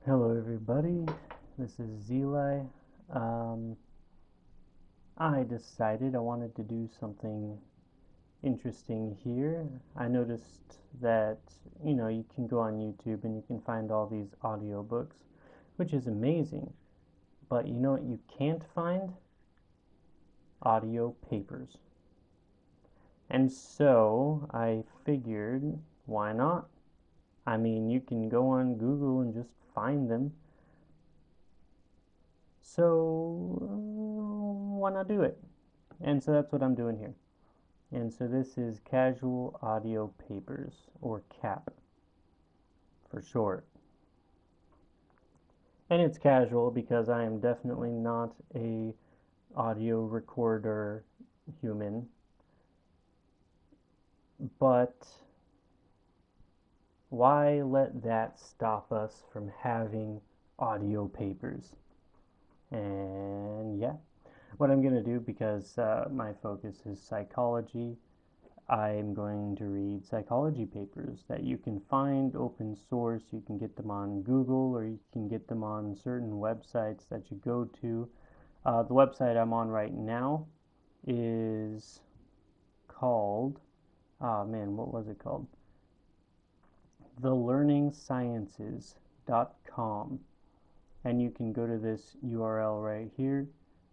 Hello everybody, this is Xeilias. Um, I decided I wanted to do something interesting here. I noticed that, you can go on YouTube and you can find all these audiobooks, which is amazing. But you know what you can't find? Audio papers. And so I figured, why not? I mean, you can go on Google and just find them. So why not do it? And so that's what I'm doing here. And so this is Casual Audio Papers, or CAP for short. And it's casual because I am definitely not a audio recorder human. But why let that stop us from having audio papers? And yeah, what I'm going to do, because my focus is psychology, I'm going to read psychology papers that you can find open source. You can get them on Google, or you can get them on certain websites that you go to. The website I'm on right now is called, what was it called? thelearningsciences.com. And you can go to this URL right here,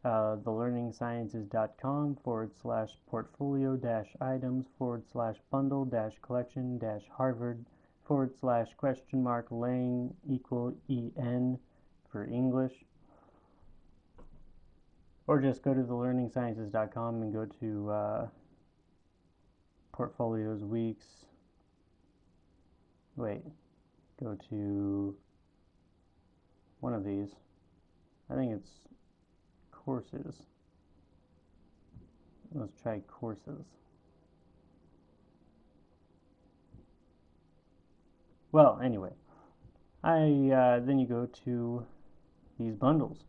thelearningsciences.com/portfolio-items/bundle-collection-harvard/lang=en for English. Or just go to thelearningsciences.com and go to portfolios weeks. Go to one of these. I think it's courses. Let's try courses. Well, anyway, then you go to these bundles.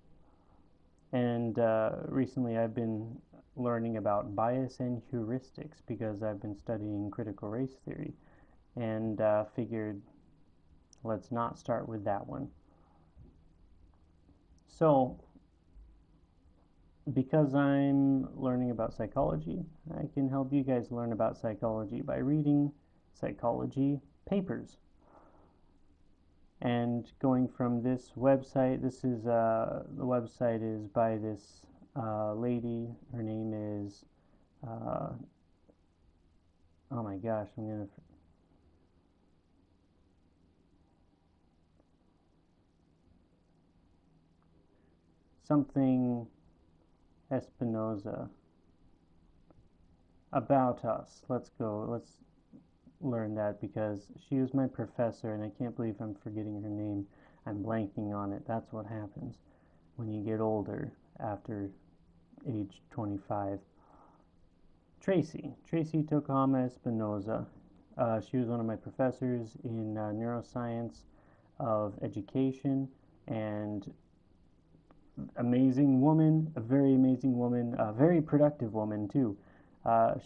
And recently I've been learning about bias and heuristics because I've been studying critical race theory, and figured let's not start with that one. So, because I'm learning about psychology, I can help you guys learn about psychology by reading psychology papers. And going from this website, the website is by this lady. Her name is, oh my gosh, I'm going to, something Espinoza. About Us. Let's learn that, because she was my professor and I can't believe I'm forgetting her name. I'm blanking on it. That's what happens when you get older after age 25. Tracy Tokama Espinoza. She was one of my professors in neuroscience of education, and amazing woman, a very amazing woman, a very productive woman too.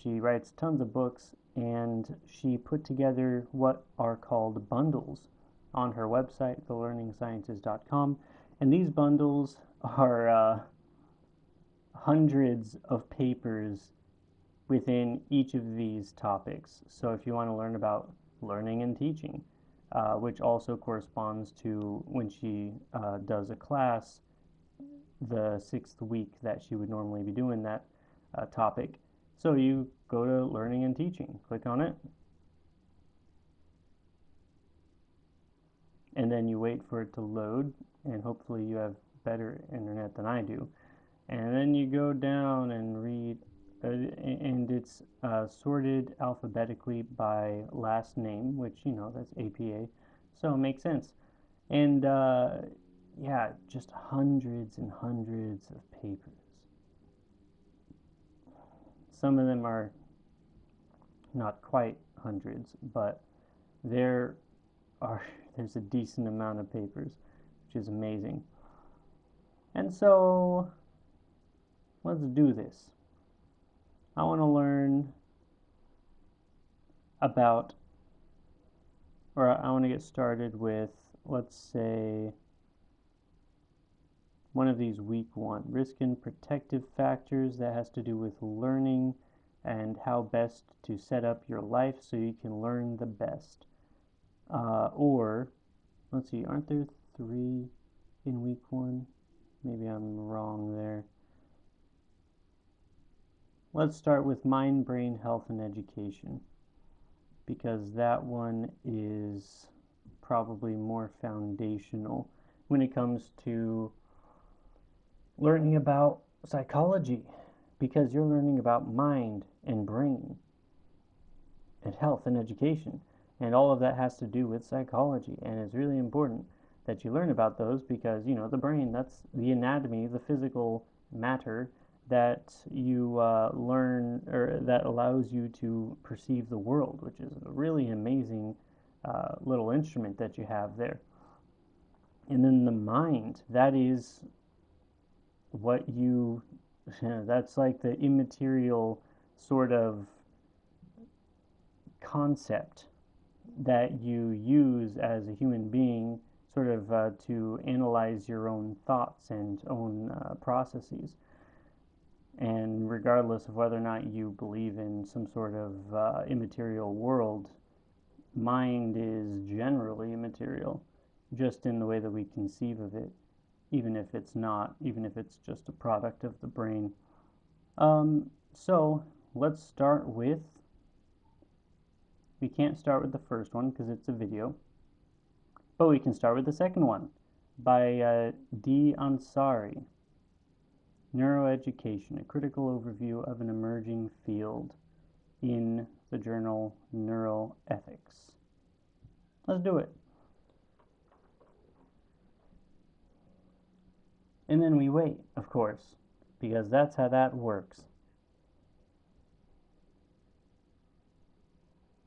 She writes tons of books, and she put together what are called bundles on her website, thelearningsciences.com. And these bundles are hundreds of papers within each of these topics. So if you want to learn about learning and teaching, which also corresponds to when she does a class, the 6th week that she would normally be doing that topic. So you go to learning and teaching, click on it, and then you wait for it to load, and hopefully you have better internet than I do. And then you go down and read, and it's sorted alphabetically by last name, which, that's APA, so it makes sense. And yeah, just hundreds and hundreds of papers. Some of them are not quite hundreds, but there's a decent amount of papers, which is amazing. And so let's do this. I want to learn about, or I want to get started with, let's say, one of these week one. Risk and protective factors, that has to do with learning and how best to set up your life so you can learn the best. Or, let's see, aren't there 3 in week one? Maybe I'm wrong there. Let's start with mind, brain, health, and education, because that one is probably more foundational when it comes to learning about psychology, because you're learning about mind and brain and health and education, and all of that has to do with psychology, and it's really important that you learn about those because, the brain, that's the anatomy, the physical matter that you learn, or that allows you to perceive the world, which is a really amazing little instrument that you have there. And then the mind, that is what you, that's like the immaterial sort of concept that you use as a human being, sort of to analyze your own thoughts and own processes. And regardless of whether or not you believe in some sort of immaterial world, mind is generally immaterial, just in the way that we conceive of it, even if it's not, even if it's just a product of the brain. So let's start with, we can't start with the first one because it's a video, but we can start with the second one by D. Ansari. Neuroeducation, a critical overview of an emerging field, in the journal Neuroethics. Let's do it. And then we wait, of course, because that's how that works.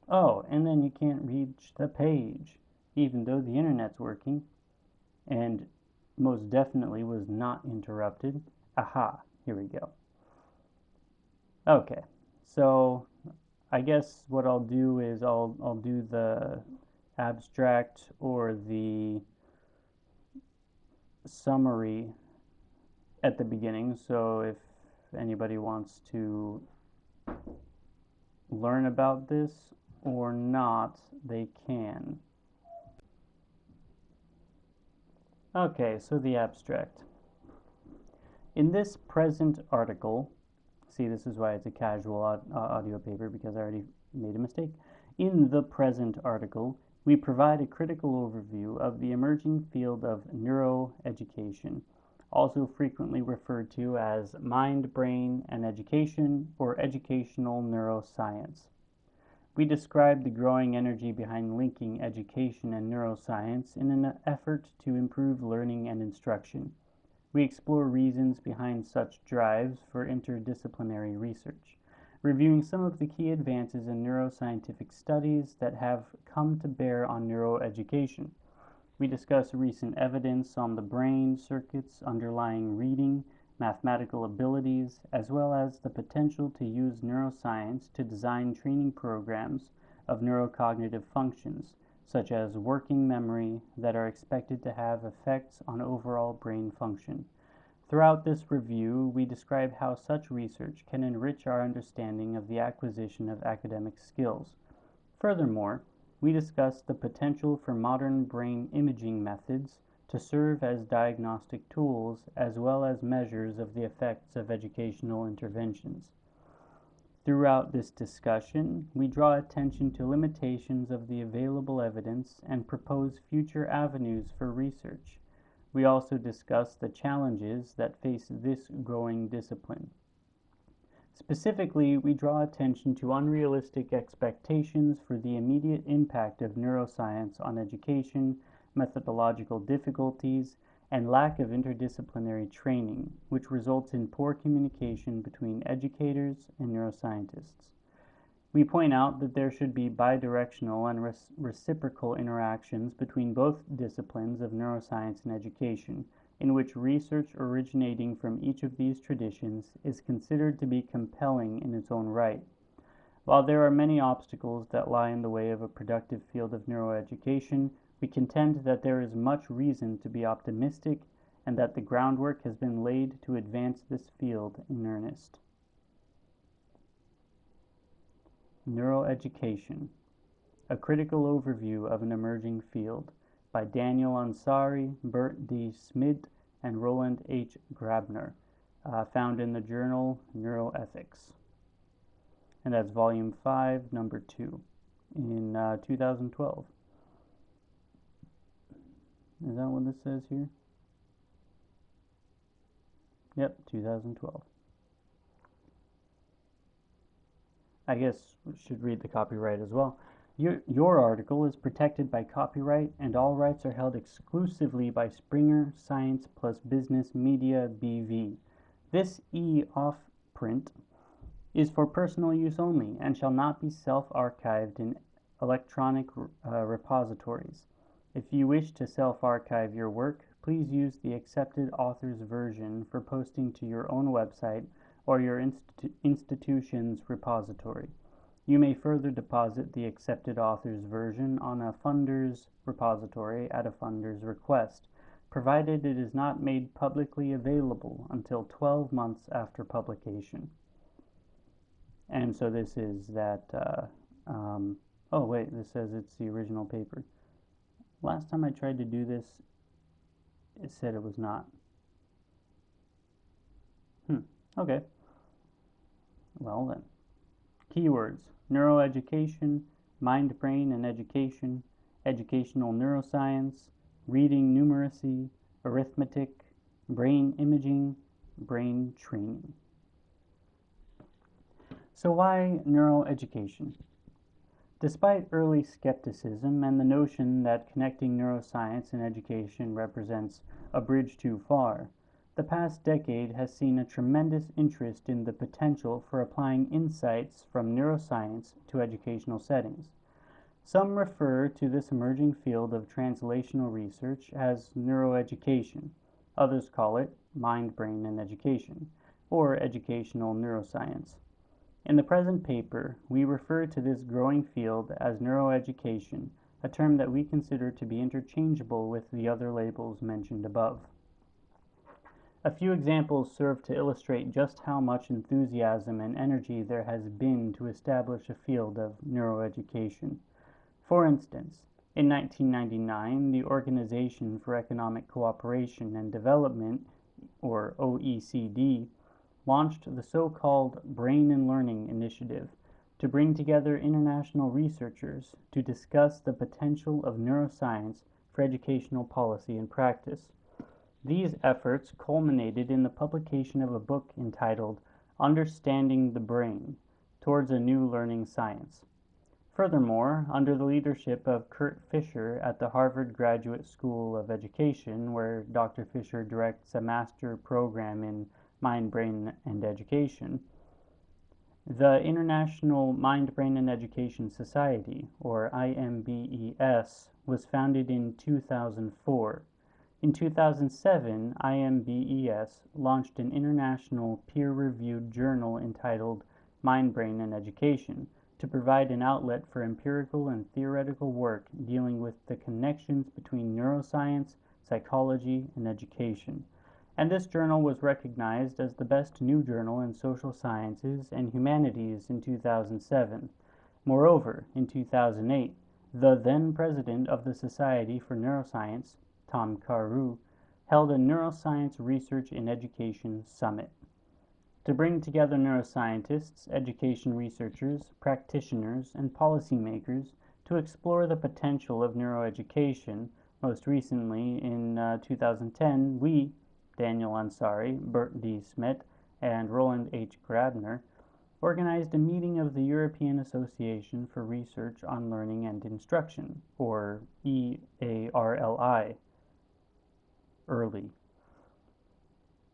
Oh, and then you can't reach the page, even though the internet's working, and most definitely was not interrupted. Aha, here we go. Okay, so I guess what I'll do is I'll do the abstract or the summary at the beginning, so if anybody wants to learn about this or not, they can. Okay, so the abstract. In this present article, see, this is why it's a casual audio paper, because I already made a mistake. In the present article, we provide a critical overview of the emerging field of neuroeducation, also frequently referred to as mind, brain, and education, or educational neuroscience. We describe the growing energy behind linking education and neuroscience in an effort to improve learning and instruction. We explore reasons behind such drives for interdisciplinary research, reviewing some of the key advances in neuroscientific studies that have come to bear on neuroeducation. We discuss recent evidence on the brain circuits underlying reading, mathematical abilities, as well as the potential to use neuroscience to design training programs of neurocognitive functions, such as working memory, that are expected to have effects on overall brain function. Throughout this review, we describe how such research can enrich our understanding of the acquisition of academic skills. Furthermore, we discuss the potential for modern brain imaging methods to serve as diagnostic tools as well as measures of the effects of educational interventions. Throughout this discussion, we draw attention to limitations of the available evidence and propose future avenues for research. We also discuss the challenges that face this growing discipline. Specifically, we draw attention to unrealistic expectations for the immediate impact of neuroscience on education, methodological difficulties, and lack of interdisciplinary training, which results in poor communication between educators and neuroscientists. We point out that there should be bidirectional and reciprocal interactions between both disciplines of neuroscience and education, in which research originating from each of these traditions is considered to be compelling in its own right. While there are many obstacles that lie in the way of a productive field of neuroeducation, we contend that there is much reason to be optimistic and that the groundwork has been laid to advance this field in earnest. Neuroeducation, a critical overview of an emerging field, by Daniel Ansari, Bert D. Smid, and Roland H. Grabner, found in the journal Neuroethics. And that's volume 5, number 2, in 2012. Is that what this says here? Yep, 2012. I guess we should read the copyright as well. Your article is protected by copyright, and all rights are held exclusively by Springer Science plus Business Media BV. This e-off print is for personal use only and shall not be self-archived in electronic repositories. If you wish to self-archive your work, please use the accepted author's version for posting to your own website or your institution's repository. You may further deposit the accepted author's version on a funder's repository at a funder's request, provided it is not made publicly available until 12 months after publication. And so this is that, oh wait, this says it's the original paper. Last time I tried to do this, it said it was not. Okay. Well then. Keywords: neuroeducation, mind, brain, and education, educational neuroscience, reading numeracy, arithmetic, brain imaging, brain training. So why neuroeducation? Despite early skepticism and the notion that connecting neuroscience and education represents a bridge too far, the past decade has seen a tremendous interest in the potential for applying insights from neuroscience to educational settings. Some refer to this emerging field of translational research as neuroeducation. Others call it mind, brain, and education, or educational neuroscience. In the present paper, we refer to this growing field as neuroeducation, a term that we consider to be interchangeable with the other labels mentioned above. A few examples serve to illustrate just how much enthusiasm and energy there has been to establish a field of neuroeducation. For instance, in 1999, the Organization for Economic Cooperation and Development, or OECD, launched the so-called Brain and Learning Initiative to bring together international researchers to discuss the potential of neuroscience for educational policy and practice. These efforts culminated in the publication of a book entitled Understanding the Brain: Towards a New Learning Science. Furthermore, under the leadership of Kurt Fisher at the Harvard Graduate School of Education, where Dr. Fisher directs a master program in Mind, Brain, and Education, the International Mind, Brain, and Education Society, or IMBES, was founded in 2004. In 2007, IMBES launched an international peer-reviewed journal entitled Mind, Brain, and Education to provide an outlet for empirical and theoretical work dealing with the connections between neuroscience, psychology, and education. And this journal was recognized as the best new journal in social sciences and humanities in 2007. Moreover, in 2008, the then president of the Society for Neuroscience, Tom Carew, held a Neuroscience Research in Education Summit to bring together neuroscientists, education researchers, practitioners, and policymakers to explore the potential of neuroeducation. Most recently, in 2010, we, Daniel Ansari, Bert D. Smith, and Roland H. Grabner, organized a meeting of the European Association for Research on Learning and Instruction, or EARLI,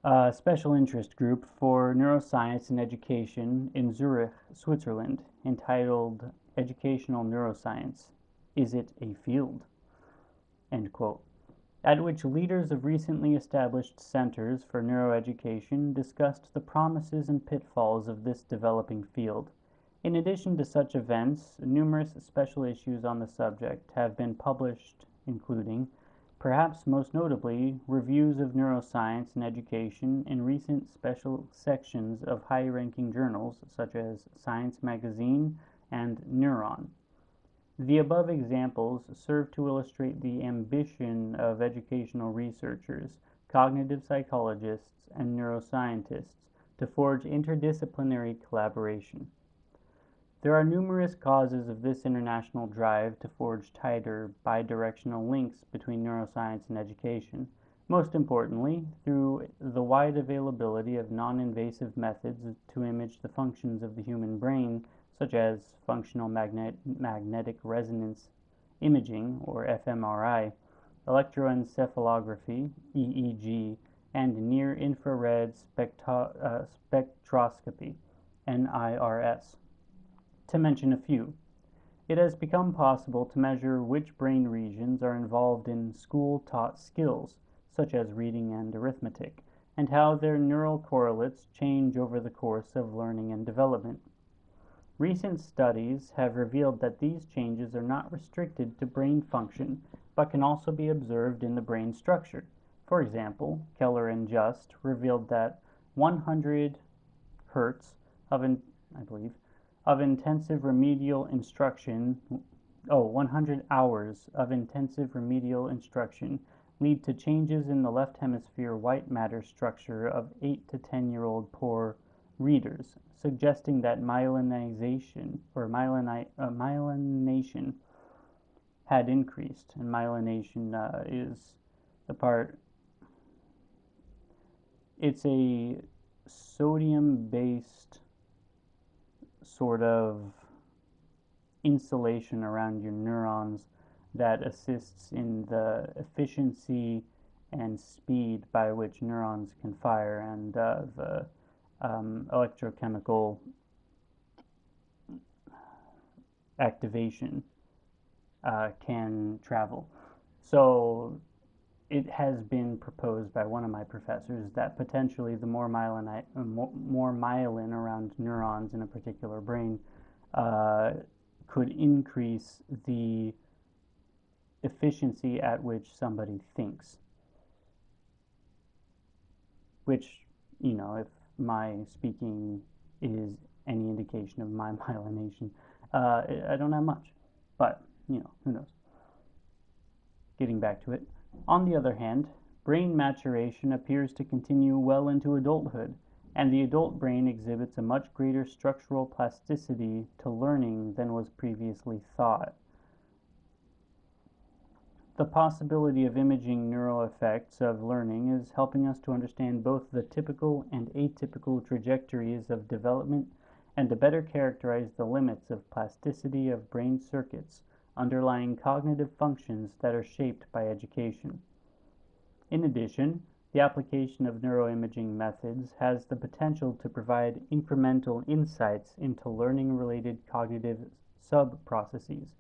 a special interest group for neuroscience and education in Zurich, Switzerland, entitled Educational Neuroscience: Is It a Field? End quote. At which leaders of recently established centers for neuroeducation discussed the promises and pitfalls of this developing field. In addition to such events, numerous special issues on the subject have been published, including perhaps most notably reviews of neuroscience and education in recent special sections of high-ranking journals such as Science Magazine and Neuron. The above examples serve to illustrate the ambition of educational researchers, cognitive psychologists, and neuroscientists to forge interdisciplinary collaboration. There are numerous causes of this international drive to forge tighter bidirectional links between neuroscience and education, most importantly through the wide availability of non-invasive methods to image the functions of the human brain, such as functional magnetic resonance imaging, or fMRI, electroencephalography, EEG, and near-infrared spectroscopy, NIRS, to mention a few. It has become possible to measure which brain regions are involved in school-taught skills, such as reading and arithmetic, and how their neural correlates change over the course of learning and development. Recent studies have revealed that these changes are not restricted to brain function, but can also be observed in the brain structure. For example, Keller and Just revealed that 100 hertz of, of intensive remedial instruction, 100 hours of intensive remedial instruction lead to changes in the left hemisphere white matter structure of 8 to 10-year-old poor readers, suggesting that myelination had increased. And myelination is the part, it's a sodium-based sort of insulation around your neurons that assists in the efficiency and speed by which neurons can fire, and the electrochemical activation can travel. So it has been proposed by one of my professors that potentially the more myelin around neurons in a particular brain could increase the efficiency at which somebody thinks. Which, if my speaking is any indication of my myelination, I don't have much. But, who knows. Getting back to it. On the other hand, brain maturation appears to continue well into adulthood, and the adult brain exhibits a much greater structural plasticity to learning than was previously thought. The possibility of imaging neural effects of learning is helping us to understand both the typical and atypical trajectories of development and to better characterize the limits of plasticity of brain circuits underlying cognitive functions that are shaped by education. In addition, the application of neuroimaging methods has the potential to provide incremental insights into learning-related cognitive sub-processes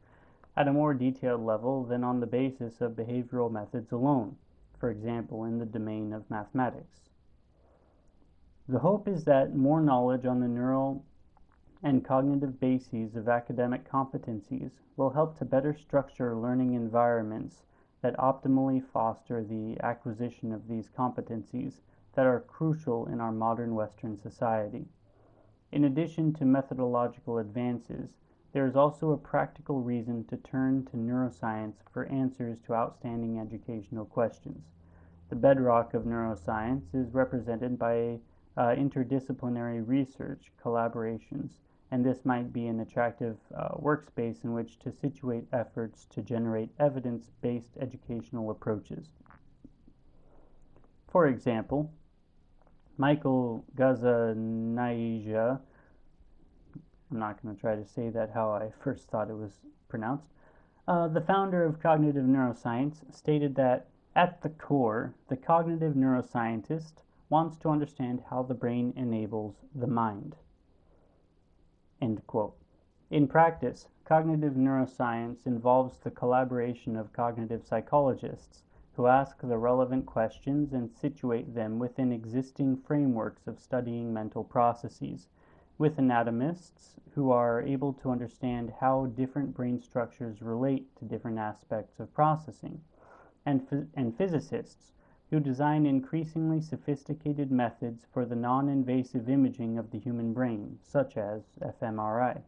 at a more detailed level than on the basis of behavioral methods alone, for example, in the domain of mathematics. The hope is that more knowledge on the neural and cognitive bases of academic competencies will help to better structure learning environments that optimally foster the acquisition of these competencies that are crucial in our modern Western society. In addition to methodological advances, there is also a practical reason to turn to neuroscience for answers to outstanding educational questions. The bedrock of neuroscience is represented by interdisciplinary research collaborations, and this might be an attractive workspace in which to situate efforts to generate evidence-based educational approaches. For example, Michael Gazzaniga, I'm not going to try to say that how I first thought it was pronounced, the founder of Cognitive Neuroscience, stated that at the core, the cognitive neuroscientist wants to understand how the brain enables the mind. End quote. In practice, cognitive neuroscience involves the collaboration of cognitive psychologists who ask the relevant questions and situate them within existing frameworks of studying mental processes, with anatomists who are able to understand how different brain structures relate to different aspects of processing, and physicists who design increasingly sophisticated methods for the non-invasive imaging of the human brain, such as fMRI.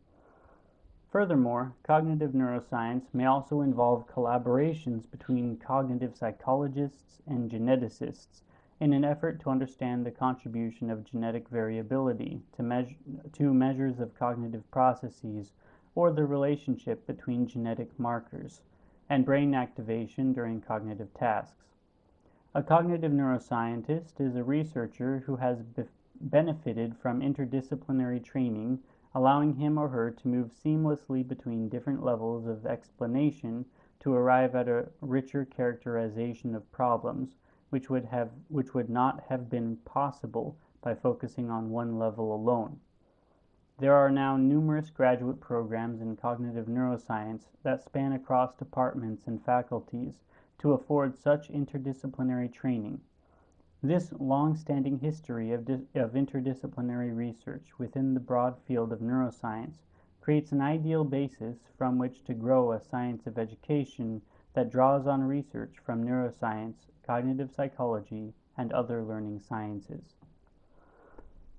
Furthermore, cognitive neuroscience may also involve collaborations between cognitive psychologists and geneticists in an effort to understand the contribution of genetic variability to measures of cognitive processes or the relationship between genetic markers and brain activation during cognitive tasks. A cognitive neuroscientist is a researcher who has benefited from interdisciplinary training, allowing him or her to move seamlessly between different levels of explanation to arrive at a richer characterization of problems, which would not have been possible by focusing on one level alone. There are now numerous graduate programs in cognitive neuroscience that span across departments and faculties to afford such interdisciplinary training. This long-standing history of interdisciplinary research within the broad field of neuroscience creates an ideal basis from which to grow a science of education that draws on research from neuroscience, cognitive psychology, and other learning sciences.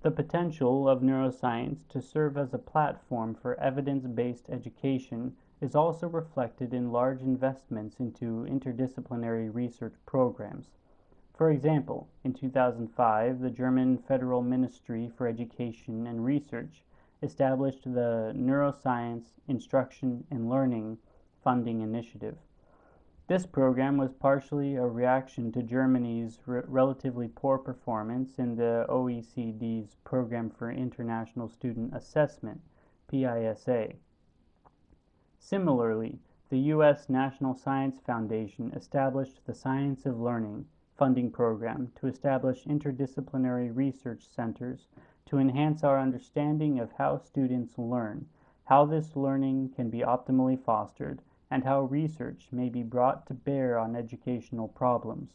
The potential of neuroscience to serve as a platform for evidence-based education is also reflected in large investments into interdisciplinary research programs. For example, in 2005, the German Federal Ministry for Education and Research established the Neuroscience Instruction and Learning Funding Initiative. This program was partially a reaction to Germany's relatively poor performance in the OECD's Program for International Student Assessment, PISA. Similarly, the U.S. National Science Foundation established the Science of Learning funding program to establish interdisciplinary research centers to enhance our understanding of how students learn, how this learning can be optimally fostered, and how research may be brought to bear on educational problems.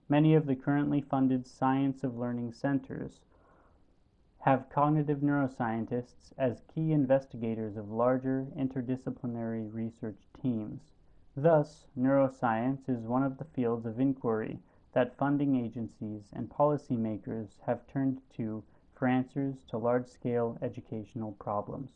Many of the currently funded Science of Learning centers have cognitive neuroscientists as key investigators of larger interdisciplinary research teams. Thus, neuroscience is one of the fields of inquiry that funding agencies and policymakers have turned to for answers to large-scale educational problems.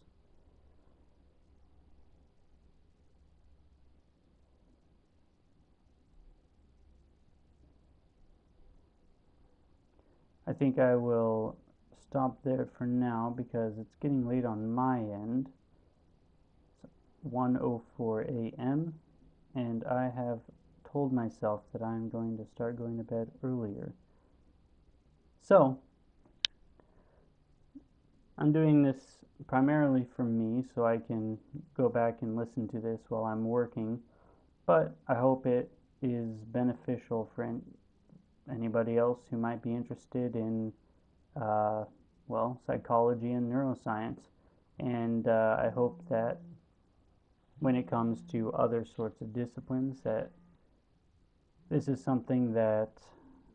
I think I will stop there for now because it's getting late on my end. It's 1:04 a.m. and I have told myself that I'm going to start going to bed earlier. So, I'm doing this primarily for me so I can go back and listen to this while I'm working, but I hope it is beneficial for anybody else who might be interested in psychology and neuroscience, and I hope that when it comes to other sorts of disciplines that this is something that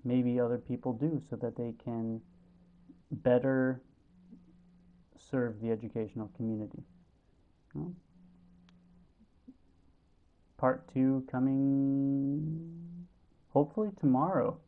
maybe other people do so that they can better serve the educational community. Well, part 2 coming hopefully tomorrow.